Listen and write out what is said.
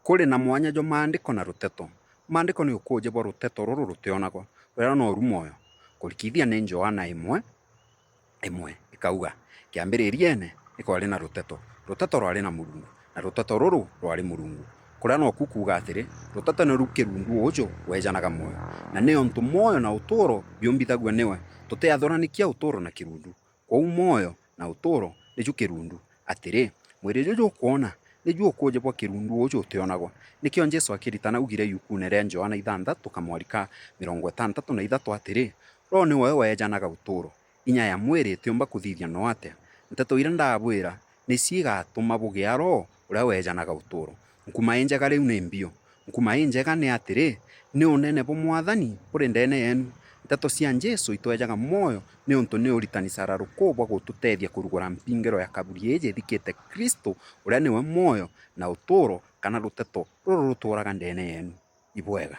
Kũrĩ na mwanya jwa maandĩko na rũteto. Maandĩko nĩ ũkũnje bwa rũteto rũrũ rũteonagwo rũrĩa no rumo moyo kũrikithia nĩ Johana 1:1 ikauga kĩambĩrĩriene nĩ kwarĩ na rũteto, rũteto rwarĩ na Mũrungu, na rũteto rũrũ rwarĩ Mũrungu. Kũrĩa no kuuga atĩrĩ rũteto nĩ rũu kĩrundu ũjũ wenjanaga moyo, na nĩ ontũ moyo na ũtũũro biombithagua nĩwe tũteathũranikia ũtũũro na kĩrundu. Kwoguo moyo na ũtũũro nĩju kĩrundu. Atĩrĩ mwĩrĩ ũjũ ũkuona nĩju ũkũnje bwa kĩrundu ũjũ ũteonagwo. Nĩkĩo Jesũ akĩritana augire yuku-inĩ rĩa Johana 6:63 atĩrĩ, Roho nĩwe wenjanaga ũtũũro, inya ya mwĩrĩ ĩtĩũmba kũthithia no atĩa. Nteto iria ndabwĩra nĩcio igatũma bũgĩa Roho ũrĩa wenjanaga ũtũũro. Nkuma injega rĩu nĩ mbio. Nkuma injega nĩ atĩrĩ, nĩ ũnene bwa Mwathani bũrĩ ndene yenu. Nteto cia Jesũ itwejaga moyo nĩ ontũ nĩ ũritani cararũkũ bwa gũtũteithia kũrugũra mpingĩro ya kaburi ĩjĩ ĩthikĩte Kristo ũrĩa nĩwe moyo na ũtũũro, kana rũteto rũrũ rũtũũraga ndene yenu. Ibwega.